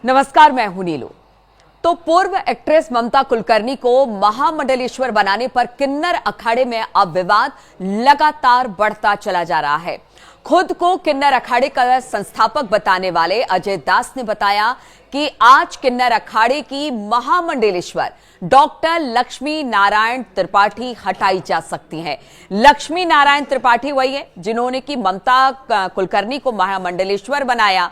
नमस्कार, मैं हूं नीलू। तो पूर्व एक्ट्रेस ममता कुलकर्णी को महामंडलेश्वर बनाने पर किन्नर अखाड़े में अब विवाद लगातार बढ़ता चला जा रहा है। खुद को किन्नर अखाड़े का संस्थापक बताने वाले अजय दास ने बताया कि आज किन्नर अखाड़े की महामंडलेश्वर डॉक्टर लक्ष्मी नारायण त्रिपाठी हटाई जा सकती हैं। लक्ष्मी नारायण त्रिपाठी वही है जिन्होंने की ममता कुलकर्णी को महामंडलेश्वर बनाया।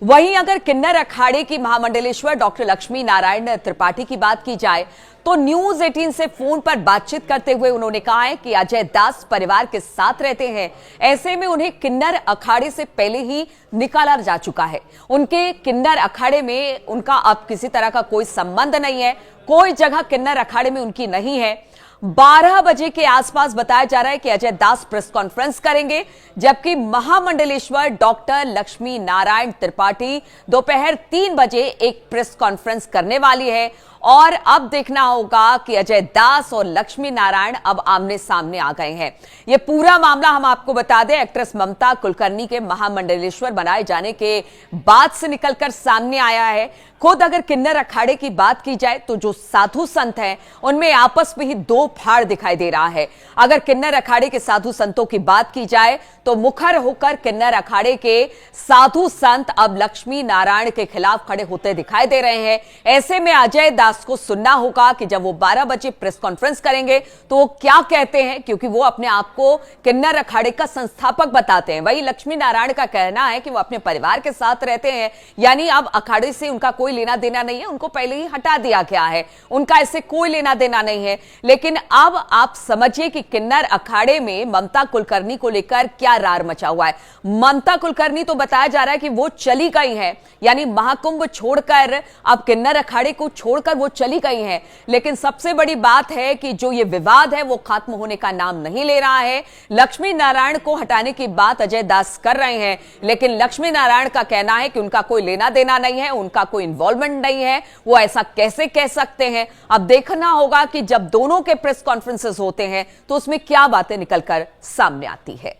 वहीं अगर किन्नर अखाड़े की महामंडलेश्वर डॉक्टर लक्ष्मी नारायण त्रिपाठी की बात की जाए तो न्यूज 18 से फोन पर बातचीत करते हुए उन्होंने कहा है कि अजय दास परिवार के साथ रहते हैं, ऐसे में उन्हें किन्नर अखाड़े से पहले ही निकाला जा चुका है। उनके किन्नर अखाड़े में उनका अब किसी तरह का कोई संबंध नहीं है, कोई जगह किन्नर अखाड़े में उनकी नहीं है। 12 बजे के आसपास बताया जा रहा है कि अजय दास प्रेस कॉन्फ्रेंस करेंगे, जबकि महामंडलेश्वर डॉक्टर लक्ष्मी नारायण त्रिपाठी दोपहर 3 बजे एक प्रेस कॉन्फ्रेंस करने वाली है। और अब देखना होगा कि अजय दास और लक्ष्मी नारायण अब आमने सामने आ गए हैं। यह पूरा मामला हम आपको बता दें, एक्ट्रेस ममता कुलकर्णी के महामंडलेश्वर बनाए जाने के बाद से निकलकर सामने आया है। खुद अगर किन्नर अखाड़े की बात की जाए तो जो साधु संत हैं उनमें आपस में ही दो फाड़ दिखाई दे रहा है। अगर किन्नर अखाड़े के साधु संतों की बात की जाए तो मुखर होकर किन्नर अखाड़े के साधु संत अब लक्ष्मी नारायण के खिलाफ खड़े होते दिखाई दे रहे हैं। ऐसे में अजय दास को सुनना होगा कि जब वो 12 बजे प्रेस कॉन्फ्रेंस करेंगे तो वो क्या कहते हैं, क्योंकि वो अपने आप को किन्नर अखाड़े का संस्थापक बताते हैं। वही लक्ष्मी नारायण का कहना है कि वो अपने परिवार के साथ रहते हैं, यानी अब अखाड़े से उनका कोई लेना देना नहीं है, उनको पहले ही हटा दिया गया है, उनका इससे कोई लेना देना नहीं है। लेकिन अब आप समझिए कि किन्नर अखाड़े में ममता कुलकर्णी को लेकर क्या रार मचा हुआ है। ममता कुलकर्णी तो बताया जा रहा है कि वो चली गई है, यानी महाकुंभ छोड़कर अब किन्नर अखाड़े को छोड़कर वो चली गई हैं। लेकिन सबसे बड़ी बात है कि जो ये विवाद है वो खत्म होने का नाम नहीं ले रहा है। लक्ष्मी नारायण को हटाने की बात अजय दास कर रहे हैं, लेकिन लक्ष्मी नारायण का कहना है कि उनका कोई लेना देना नहीं है, उनका कोई इन्वॉल्वमेंट नहीं है। वो ऐसा कैसे कह सकते हैं? अब देखना होगा कि जब दोनों के प्रेस कॉन्फ्रेंसेस होते हैं तो उसमें क्या बातें निकलकर सामने आती है।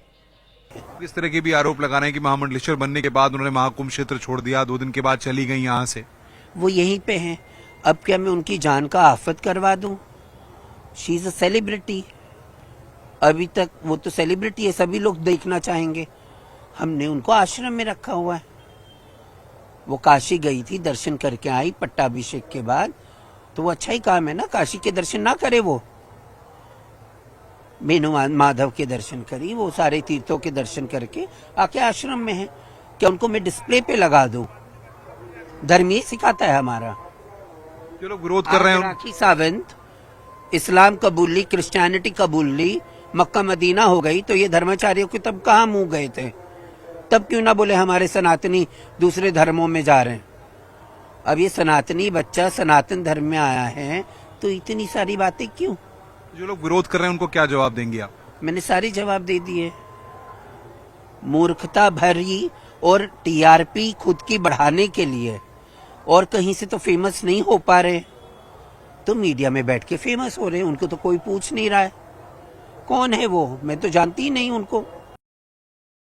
इस तरह के भी आरोप लगा रहे हैं कि महामंडलेश्वर बनने के बाद उन्होंने महाकुंभ क्षेत्र छोड़ दिया, 2 दिन के बाद चली गई यहां से। वो यहीं पे हैं। अब क्या मैं उनकी जान का आफत करवा दूं? She is a celebrity. अभी तक वो तो सेलिब्रिटी है, सभी लोग देखना चाहेंगे। हमने उनको आश्रम में रखा हुआ है। वो काशी गई थी, दर्शन करके आई पट्टाभिषेक के बाद, तो वो अच्छा ही काम है ना। काशी के दर्शन ना करे, वो मेनू माधव के दर्शन करी, वो सारे तीर्थों के दर्शन करके आके आश्रम में है। क्या उनको मैं डिस्प्ले पे लगा दूं? धर्म ये सिखाता है हमारा। जो लोग विरोध कर रहे हैं, राखी सावंत इस्लाम कबूल ली, क्रिश्चियनिटी कबूल ली, मक्का मदीना हो गई, तो ये धर्माचार्यों के तब कहाँ मुंह गए थे? तब क्यों ना बोले हमारे सनातनी दूसरे धर्मों में जा रहे हैं? अब ये सनातनी बच्चा सनातन धर्म में आया है तो इतनी सारी बातें क्यों? जो लोग विरोध कर रहे हैं उनको क्या जवाब देंगे आप? मैंने सारे जवाब दे दिए। मूर्खता भरी और टीआरपी खुद की बढ़ाने के लिए, और कहीं से तो फेमस नहीं हो पा रहे तो मीडिया में बैठ के फेमस हो रहे हैं। उनको तो कोई पूछ नहीं रहा है कौन है वो, मैं तो जानती ही नहीं उनको।